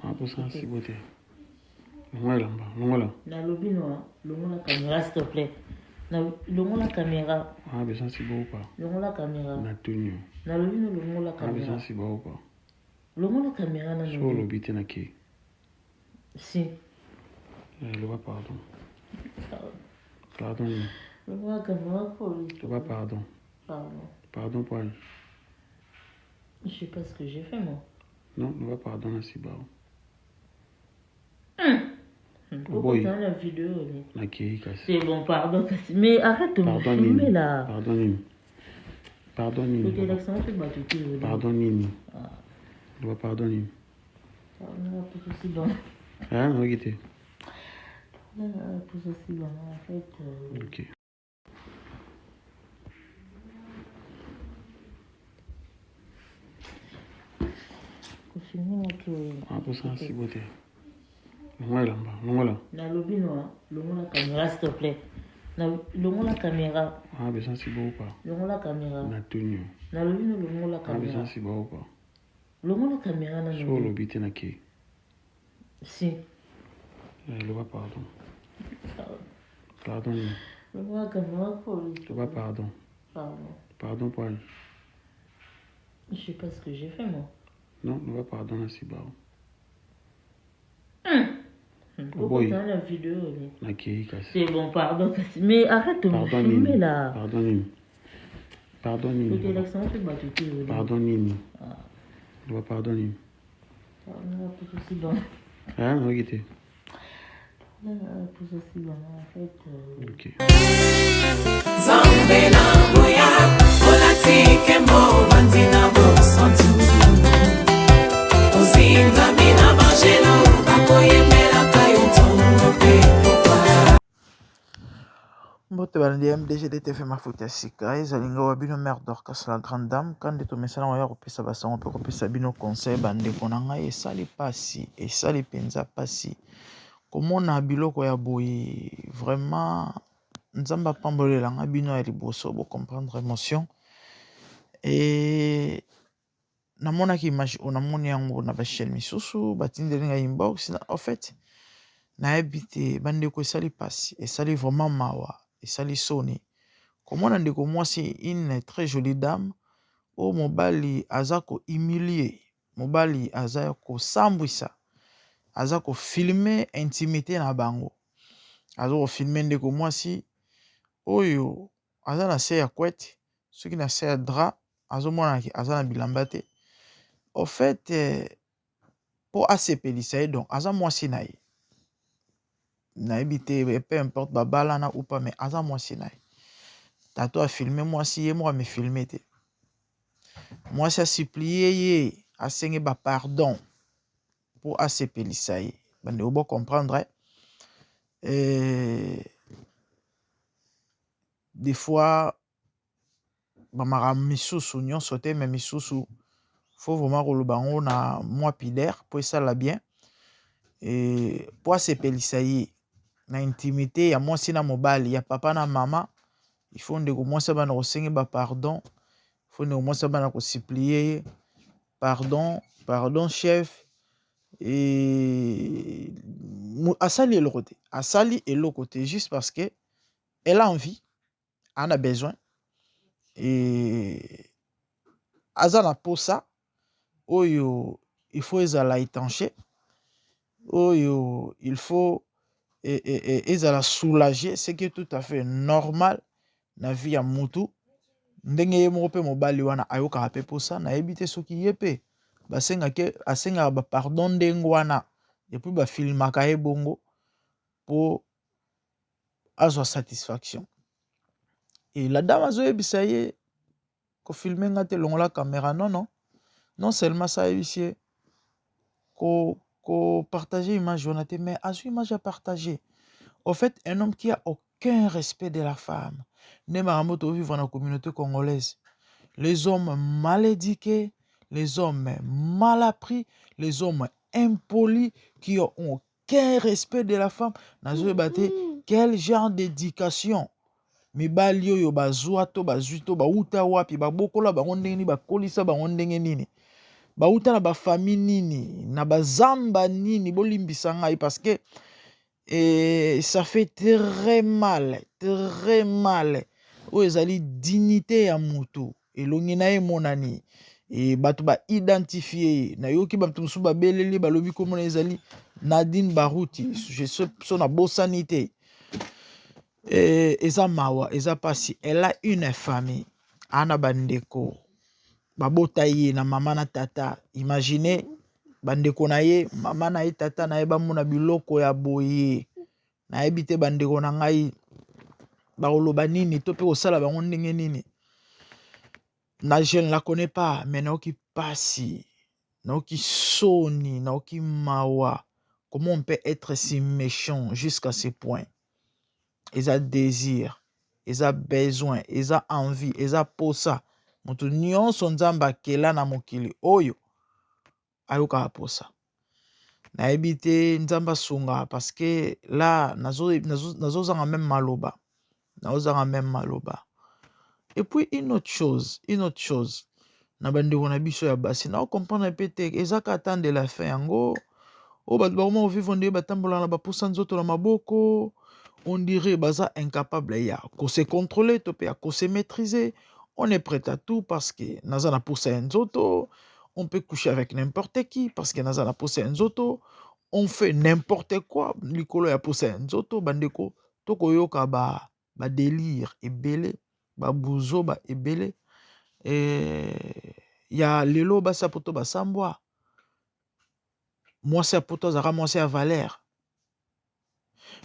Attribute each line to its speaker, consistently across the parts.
Speaker 1: Hapo sasa sibote. Longola.
Speaker 2: Na lobino, longola caméra s'il te plaît. Na longola caméra.
Speaker 1: Ah, besoin si beau pas.
Speaker 2: Longola caméra.
Speaker 1: Na tenu.
Speaker 2: Na lobino longola
Speaker 1: Ah,
Speaker 2: caméra.
Speaker 1: besoin si beau pas.
Speaker 2: Longola caméra na
Speaker 1: So lobite na ki.
Speaker 2: Si.
Speaker 1: Le pardon. Pardon.
Speaker 2: Longola caméra pour
Speaker 1: Le pardon.
Speaker 2: Pardon.
Speaker 1: Pardon pour elle.
Speaker 2: Je sais pas ce que j'ai fait moi.
Speaker 1: Non, le pardon na si beau.
Speaker 2: Pourquoi tu as la vidéo
Speaker 1: na ki kasi.
Speaker 2: C'est bon, pardon. Mais arrête de me filmer là.
Speaker 1: Pardonne.
Speaker 2: Ok, l'accent fait battre tout.
Speaker 1: Pardonne. Le pardonne.
Speaker 2: Pardon, pour ceci bon.
Speaker 1: Hein, on va quitter.
Speaker 2: Non, pour ceci bon, en fait.
Speaker 1: Ok. Hapo sasa sibote. Longola.
Speaker 2: Na lobino, longola caméra s'il te plaît. Na longola caméra.
Speaker 1: Ah, besoin si beau pas.
Speaker 2: Longola caméra.
Speaker 1: Na tenu.
Speaker 2: Na lobino longola
Speaker 1: Ah,
Speaker 2: caméra.
Speaker 1: besoin si beau pas.
Speaker 2: Longola caméra na
Speaker 1: So lobite na ki.
Speaker 2: Si.
Speaker 1: Le pardon. Pardon.
Speaker 2: Longola caméra pour
Speaker 1: Le pardon.
Speaker 2: Pardon.
Speaker 1: Pardon pour elle.
Speaker 2: Je sais pas ce que j'ai fait moi.
Speaker 1: Non, le pardon na si beau.
Speaker 2: Pourquoi tu as la vidéo
Speaker 1: na ki kasi.
Speaker 2: C'est bon, pardon. Mais arrête de me filmer là.
Speaker 1: Pardonne.
Speaker 2: Ok, l'accent fait battre tout.
Speaker 1: Pardonne. Le pardonne.
Speaker 2: Pardon, pour ceci bon.
Speaker 1: Hein, on va quitter.
Speaker 2: Non, pour ceci bon, en fait.
Speaker 1: Ok.
Speaker 3: Zambena boya, olatike mo vandina bo santu. Ozinga mina bajeno, bakoyemela kayoto pe pourquoi.
Speaker 4: Mbote balandi MDG DTF mafuta sika ezalinga wa bino mère Dorcas la grande dame kandi tomesana waya kopesa basango pe kopesa bino conseil bandeko na ngai esali penza pasi komona biloko ya boye vraiment nzamba pambolela nga bino ya liboso bo comprendre émotion et namonaki image onamoni yango na bachaîne misusu batindeli nga inbox en fait nayebi te bandeko esali pasi esali vraiment mawa esali soni komona ndeko mwasi une très jolie dame o mobali aza ko humilier mobali aza ko sambwisa aza ko filmer intimité na bango aza ko filmer ndeko mwasi oyo aza na se ya couette soki na se ya drap azomona ki aza na bilamba te au fait po asepelisa ye donc aza mwasi na ye nayebi te peu importe babalana ou pas mais aza mwasi na ye tato a filmé mwasi ye moko ame filmé te mwasi asuplie ye asenge ba pardon po asepelisa ye bandeko bo comprendre des fois bamakambo misusu nyonso te mais misusu faut vraiment koloba yango na mwa pudeur po esala bien po asepelisa ye na intimité ya mwasi na mobali ya papa na mama il faut ndeko mwasi abana kosenge ba pardon il faut ndeko mwasi abana kosuplie ye pardon chef et asali eloko te juste parce que elle a envie en a besoin et aza na posa oyo il faut ezala étanché oyo il faut ezala soulager ce qui est tout à fait normal na vie ya mutu ndenge ye moko pe mobali wana ayokaka pe posa nayebi te soki ye pe asengaka bapardon ndenge wana epuis bafilmaka ye bongo po azwa satisfaction et la dame azoyebisa ye kofilme nga te longola caméra non seulement ça ayebisi ye partager image wana te mais azwi image à partager. Au fait un homme qui a aucun respect de la femme nde makambo tovivre na communauté congolaise, les hommes mal éduqués, les hommes mal appris, les hommes impolis qui ont aucun respect de la femme. Nazoyeba te quel genre d'éducation mibali oyo bazwa to bazwi to bauta wapi babokola bango ndenge nini bakolisa bango ndenge nini bauta na bafamille nini na bazamba nini bolimbisa ngai parce que ça fait très mal oyo ezali dignité ya motu elongi na ye monani bato baidentifie ye nayoki bato mosusu babeleli balobi komona ezali Nadine Baruti je so na bosani te eza mawa eza pasi. Elle a une famille ana bandeko babota ye na mama na tata. Imaginez bandeko na ye mama na ye tata na ye bamona biloko ya boye nayebi te bandeko na ngai bakoloba nini to mpe kosala bango ndenge nini. Je ne la connais pas mais naoki pasi naoki soni naoki mawa. Comment on peut être si méchant jusqu'à ce point? Ils ont désir, ils ont besoin, ils ont envie, ils ont posa. Moto nyonso nzamba kela na mokili oyo ayoka posa. Na ebite nzamba sunga parce que là nazo zanga même maloba. Et puis une autre chose. Na bandeko na biso ya basi na comprendre peut-être ezaka attendre la fin yango. O ba ba vivre ndé batambola na bapusa nzoto na maboko. On dirait baza incapable ya ko se contrôler to pe ya ko se maîtriser. On est prêt à tout parce que naza na poussa nzoto. On peut coucher avec n'importe qui parce que naza na poussa nzoto. On fait n'importe quoi likolo ya poussa nzoto bandeko toko yoka ba délire ebele ba buzo ba ebele ya lelo basa poto basambwa. Moi c'est poto zara moi c'est à Valère.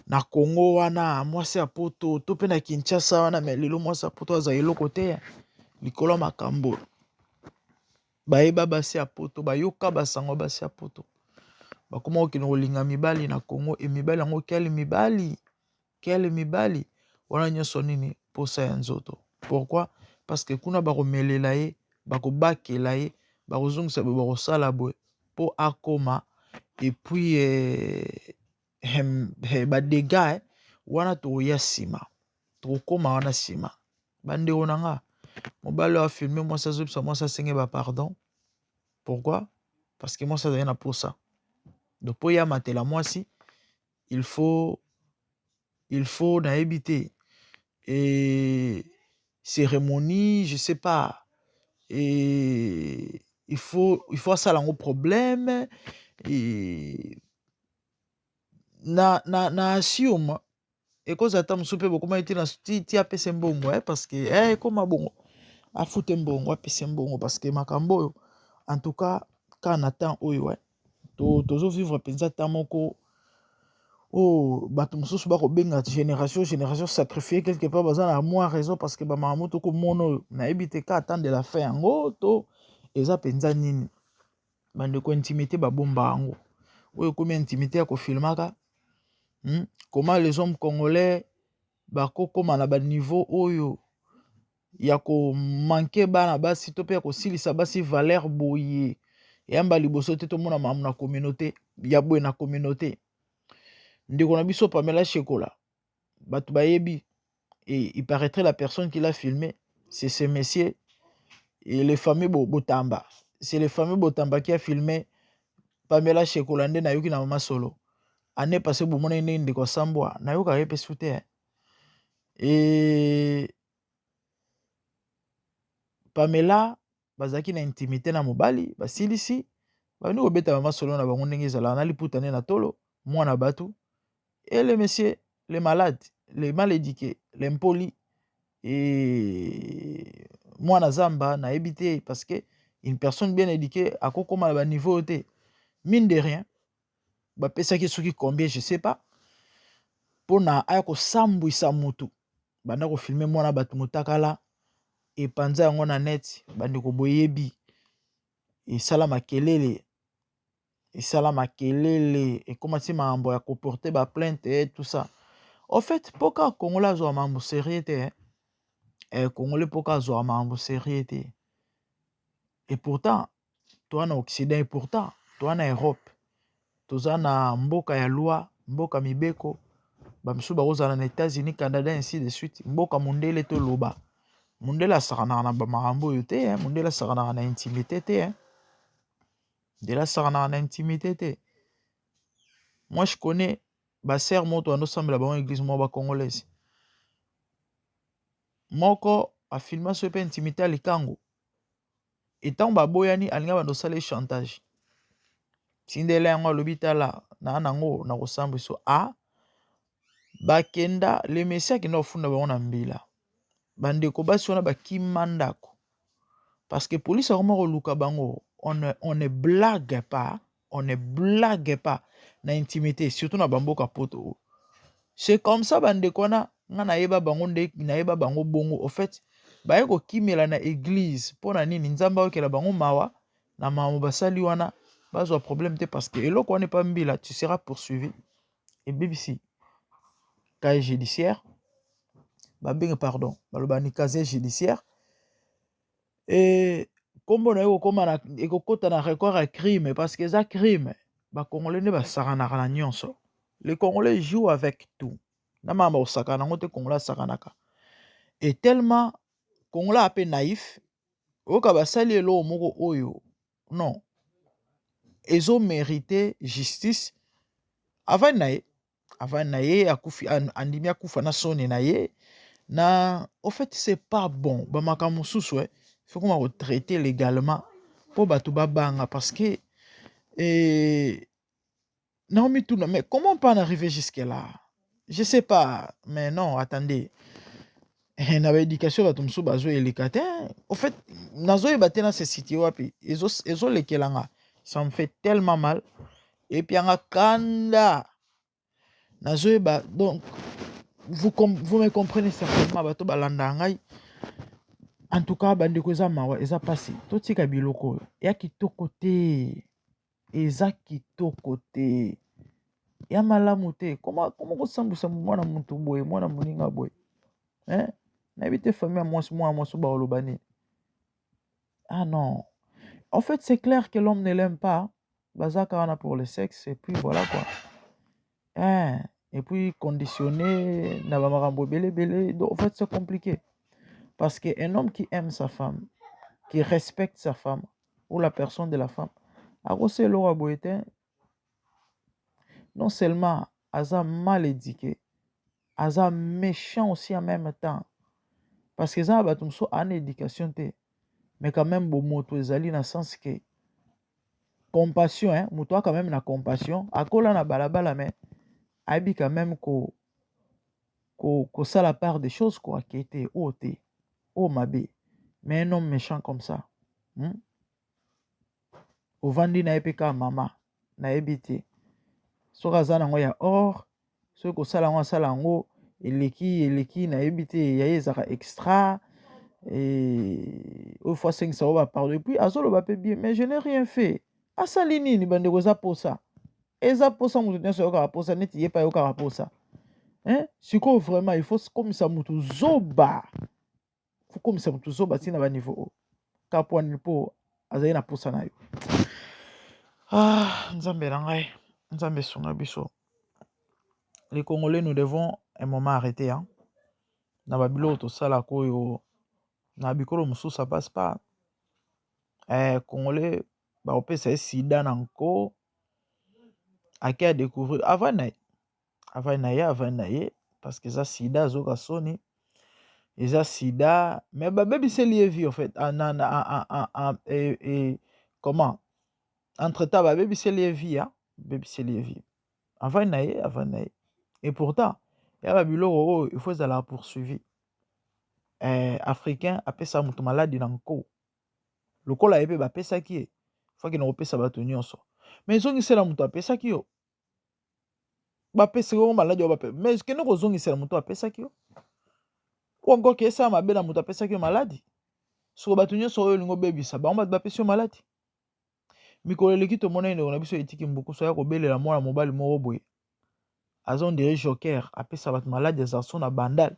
Speaker 4: Na Congo wana moi c'est poto to pe na Kinshasa wana mais lelo moi c'est poto za eloko te likolo makambo. Baeba basi ya poto bayoka basango basi ya poto. Bakoma okino kolinga mibali na Congo e mibali yango quel mibali wana nyoso nini posa ya nzoto. Pourquoi? Parce que kuna bakomelela ye bakobakela ye bakozongisa be bakosala boye po akoma et puis ba dégâts wana to ya sima to koma wana sima bande onanga mobalo a filmé moi ça zopsa moi ça senge ba pardon. Pourquoi? Parce que moi ça na pour ça. Donc pour ya matela moi si il faut na éviter et cérémonie, je sais pas, et il faut ça là un problème et na assume et cause attend souper beaucoup mais tu na ti apese mbongo parce que comme bongo a foutre mbongo apese mbongo parce que makambo en tout cas quand on attend oyo tozo vivre penza tamoko. Oh, bato mosusu bako benga génération sacrifiée quelque part baza na moi raison parce que ba mama to ko mono na ebite ka attendre la fin yango to eza penza nini bande ko intimité ba bomba yango oyo komi intimité ya ko filmaka comment les hommes congolais bako koma na ba niveau oyo ya ko manquer bana basi to pe ko silisa basi valeur boye yamba liboso te to mona mamu na communauté ya boye na communauté. Ndeko na biso Pamela Shekola bato bayebi et il paraîtrait la personne qui l'a filmé c'est ce monsieur et les familles Botamba. C'est les familles Botamba qui a filmé Pamela Shekola nde na yoki na mama solo année passée bomona ine ndeko sambwa na yoka yepe soute et Pamela bazaki na intimité na mobali basilisi bani obeta mama solo na bango ndenge ezala na liputa ne na tolo mwana batu. Et les messieurs, les malades, les mal éduqués, les impolis, et moi na zamba na évité parce que une personne bien éduquée à quoi comme à niveau mine de rien, bah pesa qui souki combien je sais pas, pour na ayako sambu isa mutu, bah na ko filmer moi na batu mutakala et panza yango na net, bah ndeko boyebi, et salama kelele. Et ça là makelele et comment si mambo ya comporter ba plainte et tout ça. En fait, pourquoi Congolais zo mambo sérieux Congolais pourquoi zo mambo sérieux et pourtant toi na Occident et pourtant toi na Europe toza na mboka ya loi mboka mibeko ba msu ba ozana na États-Unis Canada ainsi de suite mboka mondele to loba mondele asakana na ba mambo yote mondele asakana na intimité te de la sarana en intimité. Moi, je connais ma sœur moto ando sambela bango église mo congolaise. Moko a filmé so pe intimité à likango. Et tant baboyani alinga bando sale chantage. Tindele yango lobitala na nango na kosambu so bakenda le messiah qui n'ofunda bango na mbila. Bandeko basi wana bakimandako. Parce que police a vraiment reluka bango. On ne blague pas. On ne blague pas na intimité, surtout na bamboka poto. C'est comme ça bandeko na yeba bango nde na yeba bango bongo. Au fait, baye ko kimela na église pona nini nzamba okela bango mawa na mamu basali wana bazwa problème te parce que eloko wana pas mbila, tu seras poursuivi. Et BBC casier judiciaire pardon, balobani casier judiciaire. Et comme on a eu comme na ekokota na record à crime parce que ça crime ba congolais ne ba sakanaka na nyonso. Les congolais jouent avec tout. Na mama osakana ngote congolais sakanaka. Et tellement congolais a peu naïf oka ba sali elo moko oyo. Non. Ils ont mérité justice avant naye akufi andimi akufa na soni naye na au fait c'est pas bon ba makamususu il faut qu'on va traiter légalement pour batu babanga parce que Naomi Tuna, mais comment on peut en arriver jusque là? Je sais pas, mais non, attendez. Na éducation batumsu bazo elikate. Au fait, nazo ebate na ce site wapi. Ezo lekelanga. Ça me fait tellement mal. Et puis anga kanda. Nazo eba donc vous me comprenez certainement bato balanda ngai. En tout cas, bandeko eza mawa eza passé. Totika biloko ya kitoko te. Eza kitoko te. Ya malamu te. Comment kosambusa mwana muntu boye, mwana muninga boye. Hein? N'habitez famille à moi baolobani. Ah non. En fait, c'est clair que l'homme ne l'aime pas. Bazaka on a pour le sexe et puis voilà quoi. Hein? Et puis conditionné, na ba makambo belé. Donc en fait, c'est compliqué. Parce qu'un homme qui aime sa femme, qui respecte sa femme, ou la personne de la femme, c'est Laura Boyetin, non seulement Aza mal éduqué, Aza méchant aussi en même temps. Parce que ça a une éducation, mais quand même, bon moto ezali na sens que compassion, hein, moto a quand même la compassion. Akola na balabala, mais abi quand même ko ça la part des choses quoi, qui était oh mabé. Mais un homme méchant comme ça, au vandi na epeka mama na ebité. Soka zana ngo ya or, so ko sala ngo sala ngo eleki na ebité ya ezaka extra. Et au fois 5 ça va pardon. Et puis azolo va payer bien, mais je n'ai rien fait. Asalini ni bande goza pour ça. Eza pour ça mutu nso yoka pour ça neti yepa yoka pour ça. Hein? Siko vraiment il faut comme ça mutu zoba. Faut comme ça mutu zoba tina ba niveau. Kapwani po azali na pour ça na yo. Ah, nzambe na ngai. Nzambe sunga biso. Les Congolais nous devons un moment arrêter hein. Na babilo to sala koyo na bikolo musu ça passe pas. Congolais ba opesa sida nanko aki a découvrir avant naye parce que ça sida zoka soni eza sida mais ba baby c'est lié vie en fait comment entre temps ba baby c'est lié vie hein baby c'est lié vie avant naye et pourtant ya ba biloko il faut la poursuivi africain apesa mutu maladi nanko lokola yebe ba pesa ki faut que na opesa bato nyonso mais zongisela mutu apesa ki yo ba pesa ko maladi yo ba pe mais que no zongisela mutu apesa ki yo ou encore que ça mabe na mutu apesa ki yo maladi so bato nyonso oyo lingo bebisa ba ba pesa yo maladi mikolo eleki to mona ino na biso etiki mbuku so ya ko belela mwana mobali moko boye azon de joker apesa bato maladi ya zarson na bandal.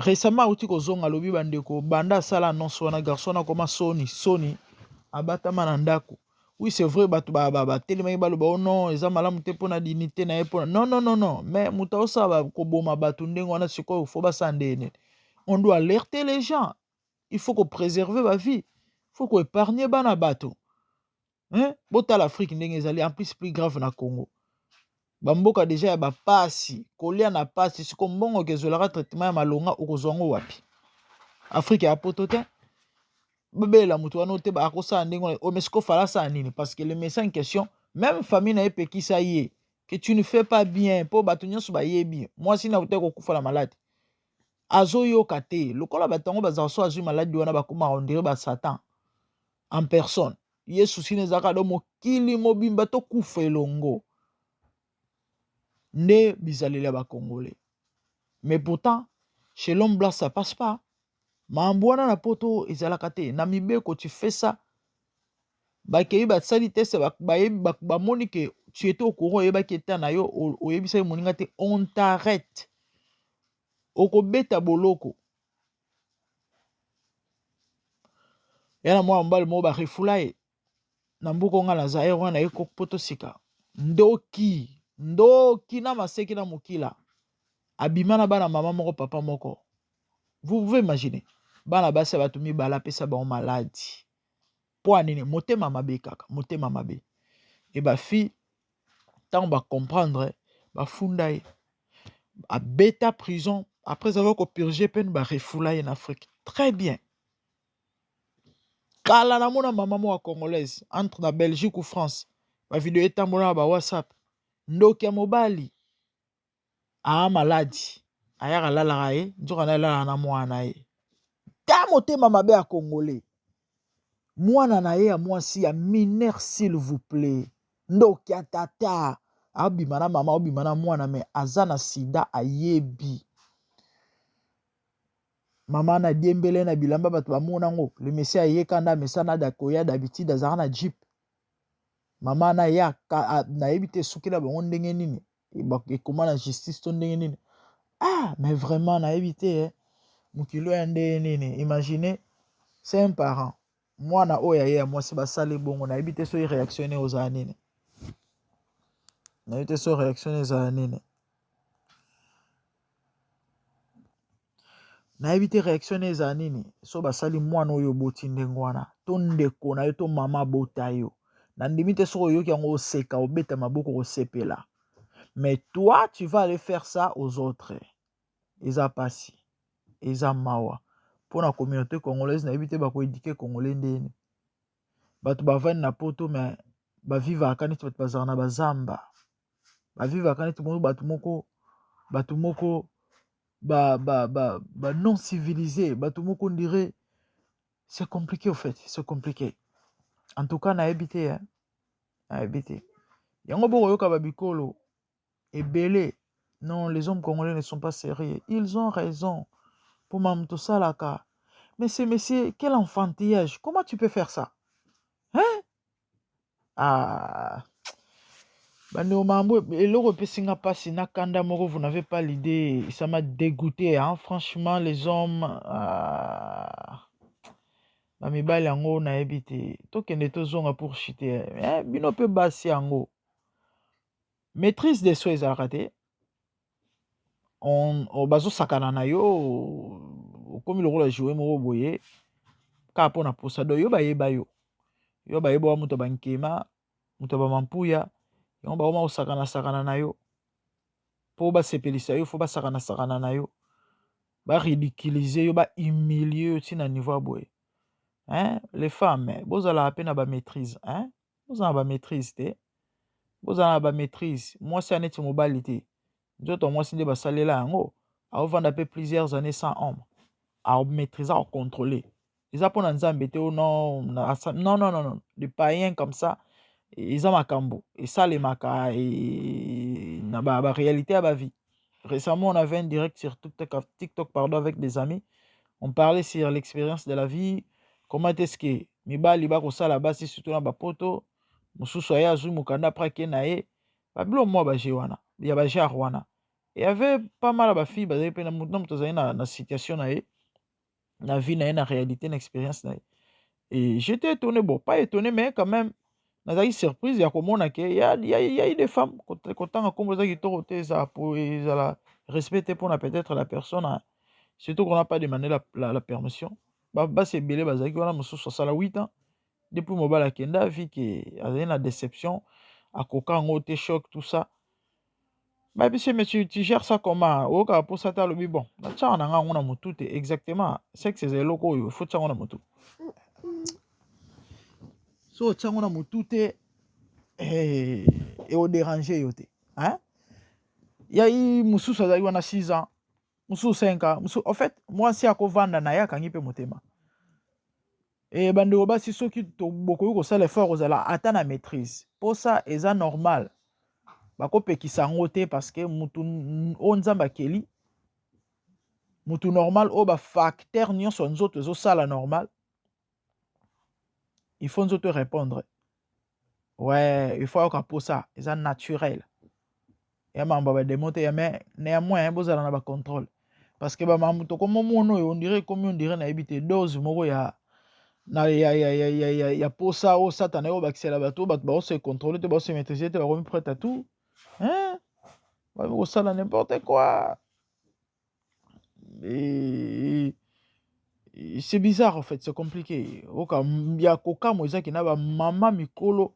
Speaker 4: Récemment, outi ko zonga lobi bandeko banda sala annonce wana garçon na koma soni abatama na ndako. Oui, c'est vrai batu ba telema baloba oh non, eza malamu te pona dignité na epona. Non, mais muta osaba ko boma batu ndengo wana siko faut ba sandene. On doit alerter les gens. Il faut qu'on préserve ma vie. Il faut qu'on épargne bana bato. hein? Bota l'Afrique ndenge ezali en plus grave na Congo. Bamboka déjà ya bapasi, kolia na pasi, siko mbongo kezolaka traitement ya malonga okozwa ngo wapi? Afrique ya poto te. Bebela mutu wana te ba kosa ndenge o mesiko fala sa nini parce que le médecin en question, même famille na epekisa ye que tu ne fais pas bien po bato nyonso ba yebi. Moi si na uta ko kufa la malade. Azo yoka te, lokola batango bazala so azwi maladi wana bakoma on dirait ba Satan en personne. Yesu sine zaka do mokili mobimba to kufa elongo. Ne bizaleli ba Congolais. Mais pourtant, chez l'homme blanc ça passe pas. Mambwana na poto ezalaka te. Na mibeko tu fais ça. Bakei batsali test ba moni que tu étais au courant yeba ki eta na yo oyebisa moninga te on t'arrête. Okobeta boloko. Yana mwa mbali mo ba refulaye. Na mbuko nga na zaire wana eko poto sika. Ndoki na maseki na mokila. Abimana bana mama moko papa moko. Vous pouvez imaginer. Bana basi batumi bala pesa ba maladie. Po anene motema mabe kaka, motema mabe. Et ba fi tant ba comprendre ba fundaye. A beta prison après avoir purgé peine ba refulaye en Afrique. Très bien. Kala na mona mama mo congolaise entre na Belgique ou France. Ba vidéo etambola ba WhatsApp. Ndoki ya mobali. A maladi. Ayaka lalaka ye, nzoka na lala na mwana ye. Ta motema mabe ya congolais. Mwana na ye ya mwasi ya mineur s'il vous plaît. Ndoki ya tata. Abimana mama abimana mwana me azana sida ayebi. Mama na diembele na bilamba bato bamona ngo. Le messia yekanda mesana da koya d'habitude azara na jeep. Mama na ya na yebite sukila bango ndenge nini. E koma na justice to ndenge nini. Ah, mais vraiment na yebite mukilo ya ndenge nini. Imaginez, c'est un parent. Moi na oya ye moi se basale bongo na yebite so réactionner aux anine. Na yebite so réactionner aux anine. Na yebite réactionner za nini so basali mwana oyo boti ndengo wana to ndeko na yo to mama bota yo na ndimite so oyoki yango oseka obeta maboko osepela. Mais toi tu vas aller faire ça aux autres. Eza pasi eza mawa pour la communauté congolaise na yebite ba ko éduquer congolais ndeni bato bavani na poto mais ba vivre akaniti bato bazana na bazamba ba vivre akaniti bato moko ba non civilisé, bato moko on dirait c'est compliqué au fait, c'est compliqué. En tout cas na habité hein, na habité. Yango boko yoka ba bikolo ebele. Non, les hommes congolais ne sont pas sérieux. Ils ont raison. Pour mamto salaka. Mais c'est monsieur, quel enfantillage. Comment tu peux faire ça? Hein? Ah. Bande mambo eloko pesinga pasi na kanda moko vous n'avez pas l'idée, ça m'a dégoûté hein franchement les hommes ba mibali yango na yebite tokende tozonga pour chuter bino pe basi yango maîtrise des soins ezalaka te on bazo sakana na yo komi lokola jouer moko boye ka pona posa do yo bayeba yo bayeba muto bankema muto ba mampuya yango baoma osakana na yo po basepelisa yo fo basakana na yo ba ridiculiser yo ba humilier yo tina niveau ya boye hein les femmes bozala pe na ba maîtrise hein bozala ba maîtrise te bozala ba maîtrise moi c'est anet mobali te nzoto moi sinde basalela yango aovanda pe plusieurs années sans homme a maîtriser à contrôler ils apprennent nzambe te non non des païens comme ça ils ont makambo et ça les maka et na ba réalité à ba vie. Récemment on avait un direct sur TikTok pardon avec des amis, on parlait sur l'expérience de la vie, comment est-ce que mibali ba ko sala basi surtout na ba poto mususu aya azu mukanda prake na ye ba bilo mo ba jewana ya ba jarwana et avait pas mal ba filles ba pe na mutu na situation na ye na vie na ye na réalité na expérience na ye. Et j'étais étonné, bon pas étonné mais quand même nazaki surprise ya komona ke ya des femmes kotanga kombo za kitoko te za po ezala respecté pour peut-être la personne surtout qu'on n'a pas demandé la permission ba se belé bazaki wana mususu sala 8 ans depuis mobala kenda vu que a une déception à coca ngote choc tout ça. Bah puis mais tu gères ça comment? O ka pour ça le bon. Na tcha na nga ngona mutu te exactement. C'est que c'est loko yo faut tcha ngona mutu. So tcha ngona mutu te et au déranger yo te. Hein? Ya i musu ça a eu 6 ans. Musu 5 ans. Musu en fait moi si akovanda na ya kangi pe motema. Et bande obasi soki to boko ko sala effort ozala ata na maîtrise. Pour ça eza normal. Bakopekisa yango te parce que mutu o nzamba keli mutu normal o ba facteur nyonso nzoto ezosala normal il faut nzoto répondre ouais il faut yoka pour ça eza naturel ya mamba ba démonter ya mais néanmoins bozala na ba contrôle parce que ba mamuto comme mono on dirait comme on dirait na ebité dose moko ya na ya posa o satana o bakisela bato bato ba se contrôler te ba se maîtriser te ba remis prêt à tout hein ba ko sala n'importe quoi. Et c'est bizarre en fait, c'est compliqué. Oka ya koka moza ki na ba mama mikolo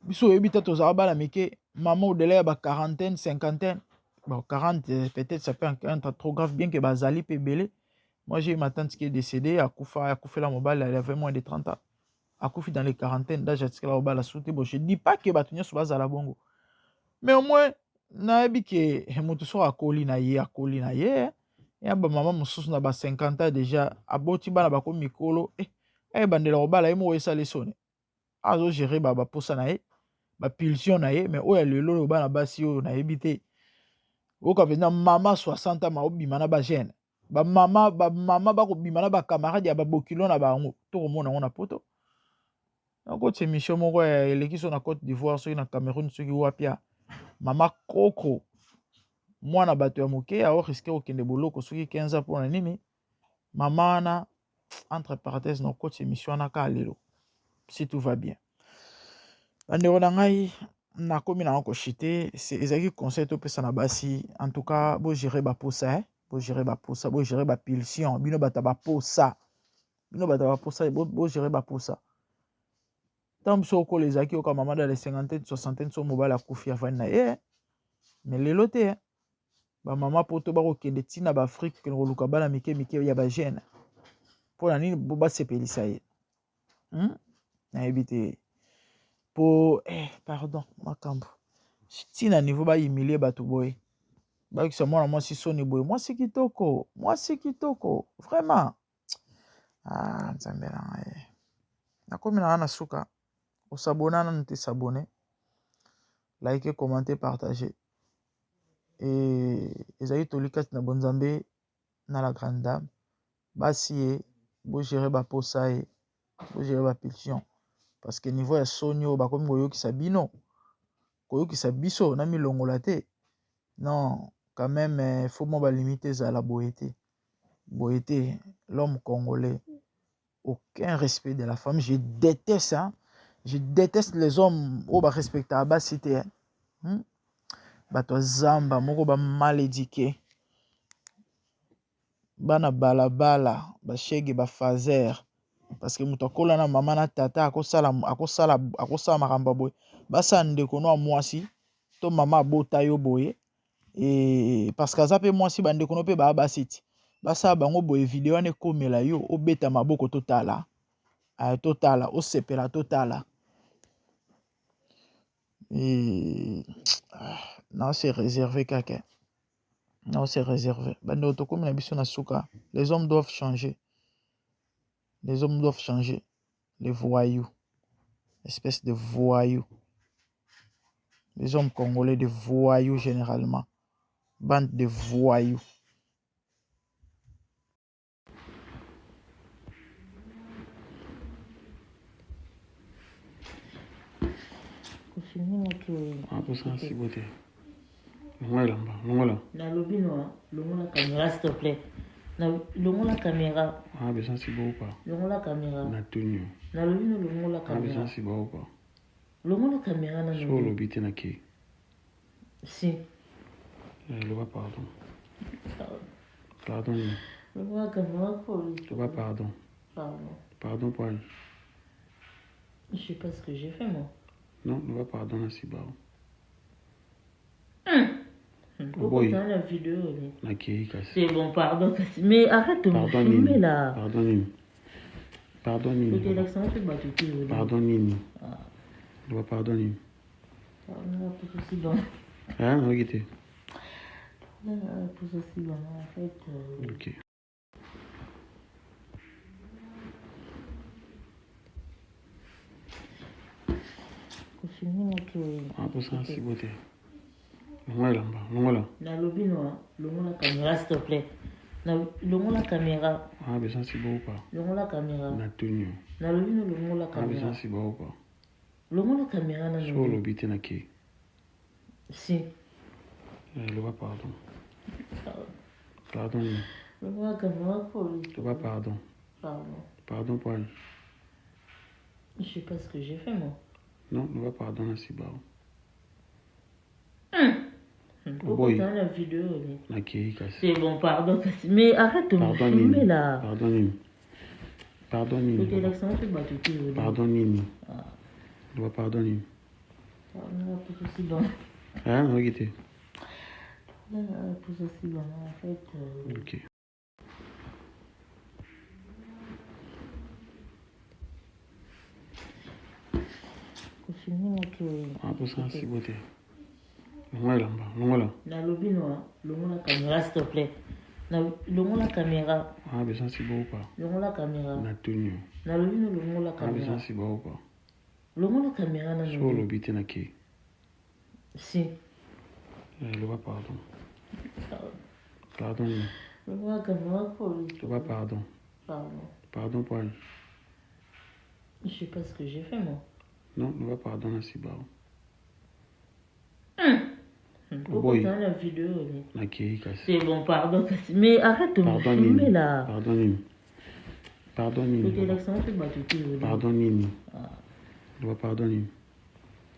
Speaker 4: biso ebita to za bala meke maman au delà ba quarantaine, cinquantaine. Bon 40 peut-être ça peut être trop grave bien que bazali pe belé. Moi j'ai ma tante qui est décédée à Koufa la mobile, elle avait moins de 30 ans. À Koufi dans les quarantaines d'âge à la mobile souté bon je dis pas que batunya so bazala bongo. Mais au moins na ebi ke moto so akoli na ye. Ya ba mama mosusu na ba 50 ans déjà aboti bana bako mikolo bandela obala ye mo esa lesone azo gérer ba posa na ye ba pulsion na ye mais oya lelo bana basi oyo na ebité oka pena mama 60 ans ma obima na ba jeune ba mama bako bima na ba camarade ya ba bokilo na bango to komona ngona poto na côté mission moko ya elekiso na Côte d'Ivoire soki na Cameroun soki wapia mama koko mwana bato ya moke ao risquer okende boloko soki 15 ans pour na nini mama na entre parenthèses na côté émission na ka lelo si tout va bien bandeko na ngai na komi na ko chiter c'est ezaki conseil to pesa na basi en tout cas bo gérer ba posa bo gérer ba pulsion bino bata ba posa bo gérer ba posa tant so ko les aki ka mama dans les 50 60 so mobile akufi avant na mais lelo te ba mama poto ba ko kende tina ba Afrique ke luka bala mike ya ba jeune pour la nini bo ba sepelisa ye na ebité pour pardon makambo tina niveau ba humilier bato boy ba ki mwana mwasi soni boy mwasi kitoko vraiment nzambe na na komi na suka osabona na te s'abonner like commenter partager et ezali tolikati na bonzambe na la grande dame basi ye bo gérer ba posa ye bo gérer ba pulsion parce que niveau ya soni oyo bakomi koyokisa bino koyokisa biso na milongola te non quand même faut mo ba limiter ezala boye te l'homme congolais aucun respect de la femme je déteste les hommes oyo ba respecter basi te bato zamba moko ba mal éduqué bana balabala ba shege ba fazer parce que muto akola na mama na tata akosala makambo boye basa ndeko no mwasi to mama abota yo boye et parce que azape mwasi bandeko no pe ba basiti basa bango boye video ane komela yo obeta maboko totala osepela totala et non c'est réservé kaka non c'est réservé bando to comme na biso na suka les hommes doivent changer les voyous espèce de voyous les hommes congolais de voyous généralement bande de voyous
Speaker 1: pour ça c'est beauté longola
Speaker 2: nalobi no longola caméra s'il te plaît longola caméra
Speaker 1: besoin c'est beau pas
Speaker 2: longola caméra
Speaker 1: na tenue
Speaker 2: nalobi no longola caméra
Speaker 1: besoin c'est beau pas
Speaker 2: longola caméra na
Speaker 1: so lobité na ki
Speaker 2: si
Speaker 1: le va pardon
Speaker 2: longola caméra
Speaker 1: le va pardon pour
Speaker 2: Je sais pas ce que j'ai fait, moi.
Speaker 1: Non, ne va pardonner si bas.
Speaker 2: Pourquoi dans la vidéo,
Speaker 1: Na kei kasi.
Speaker 2: c'est bon, pardon. Mais arrête de me filmer, là.
Speaker 1: Pardonne-moi. Pardonne-moi.
Speaker 2: Côté l'accent, tu vas tout dire.
Speaker 1: Pardonne-moi. Ne va pardonner.
Speaker 2: Pardonne-moi pour ceci, bon.
Speaker 1: Hein, regardez.
Speaker 2: Pour ceci, bon, en fait.
Speaker 1: Ok.
Speaker 2: Filmer, ok.
Speaker 1: Ah, pour ça, c'est beauté. Longola.
Speaker 2: Nalobi noa, longo la caméra s'il te plaît. Longo la caméra.
Speaker 1: Ah, mais ça, c'est beau ou pas?
Speaker 2: Longo la caméra.
Speaker 1: Na tenue.
Speaker 2: Nalobi no longo la
Speaker 1: Ah, mais
Speaker 2: caméra.
Speaker 1: ça, c'est beau ou pas?
Speaker 2: Longo la caméra na
Speaker 1: Sur le bité na kei.
Speaker 2: Si.
Speaker 1: Le va pardon. Pardonne-moi.
Speaker 2: Longo la caméra pour
Speaker 1: Le va pardon.
Speaker 2: Pardon.
Speaker 1: Pardon pour elle.
Speaker 2: Je sais pas ce que j'ai fait, moi.
Speaker 1: Non, ne va pardonner si bas.
Speaker 2: Pourquoi dans la vidéo,
Speaker 1: Na kei kasi.
Speaker 2: c'est bon, pardon. Mais arrête de me filmer, là.
Speaker 1: Pardonne-moi.
Speaker 2: Côté l'accent, tu vas tout dire.
Speaker 1: Pardonne-moi. Ne va pardonner.
Speaker 2: Pardonne-moi pour ceci, bon.
Speaker 1: Hein, regardez.
Speaker 2: Pour ceci, bon, en fait.
Speaker 1: Ok.
Speaker 2: Filmer, ok.
Speaker 1: Ah, pour ça, c'est beauté. Longola.
Speaker 2: Nalobi noa, longo la caméra s'il te plaît. Longo la caméra.
Speaker 1: Ah, mais ça, c'est beau ou pas?
Speaker 2: Longo la caméra.
Speaker 1: Na tenue.
Speaker 2: Nalobi no longo la
Speaker 1: Ah, mais
Speaker 2: caméra.
Speaker 1: ça, c'est beau ou pas?
Speaker 2: Longo la caméra na
Speaker 1: Sur le bité na kei.
Speaker 2: Si.
Speaker 1: Le va pardon. Pardonne-moi.
Speaker 2: Longo la caméra pour
Speaker 1: Le va pardon.
Speaker 2: Pardon.
Speaker 1: Pardon pour elle.
Speaker 2: Je sais pas ce que j'ai fait, moi.
Speaker 1: Non, ne va pardonner si bas.
Speaker 2: Pourquoi dans la vidéo,
Speaker 1: Na kei kasi.
Speaker 2: c'est bon, pardon. Mais arrête de me filmer, là.
Speaker 1: Pardonne-moi.
Speaker 2: Côté l'accent, tu vas tout dire.
Speaker 1: Pardonne-moi. Ne va pardonner.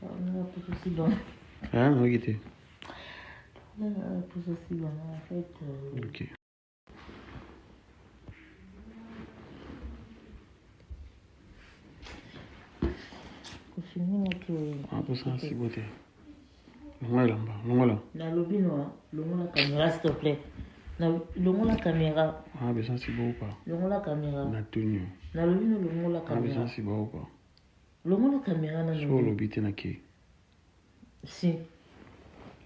Speaker 2: Pardonne-moi pour ceci, bon.
Speaker 1: Hein, regardez.
Speaker 2: Pour ceci, bon, en fait.
Speaker 1: Ok.
Speaker 2: Filmer, ok.
Speaker 1: Ah, pour ça, c'est beauté. Longola.
Speaker 2: Nalobi noa, longo la caméra s'il te plaît. Longo la caméra.
Speaker 1: Ah, mais ça, c'est beau ou pas?
Speaker 2: Longo la caméra.
Speaker 1: Na tenue.
Speaker 2: Nalobi no longo la
Speaker 1: Ah, mais
Speaker 2: caméra.
Speaker 1: ça, c'est beau ou pas?
Speaker 2: Longo la caméra na
Speaker 1: Sur le bité na kei.
Speaker 2: Si.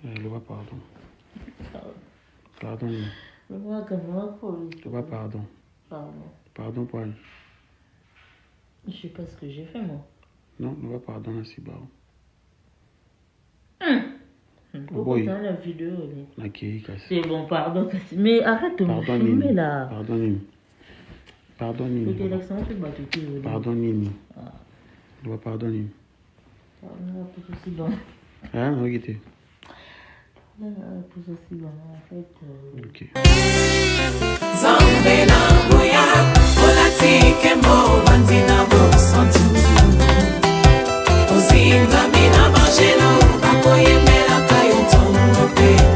Speaker 1: Le va pardon. Pardonne-moi.
Speaker 2: Longo la caméra pour
Speaker 1: Le va pardon.
Speaker 2: Pardon.
Speaker 1: Pardon pour elle.
Speaker 2: Je sais pas ce que j'ai fait, moi.
Speaker 1: Non, ne va pardonner si bas.
Speaker 2: Pourquoi dans la vidéo,
Speaker 1: Na kei kasi.
Speaker 2: c'est bon, pardon. Mais arrête de me filmer, là.
Speaker 1: Pardonne-moi.
Speaker 2: Côté l'accent, tu vas tout dire.
Speaker 1: Pardonne-moi. Ne va pardonner.
Speaker 2: Pardonne-moi pour ceci, bon.
Speaker 1: Hein, regardez.
Speaker 2: Pour ceci, bon, en fait.
Speaker 1: Ok.
Speaker 3: Zambe na buya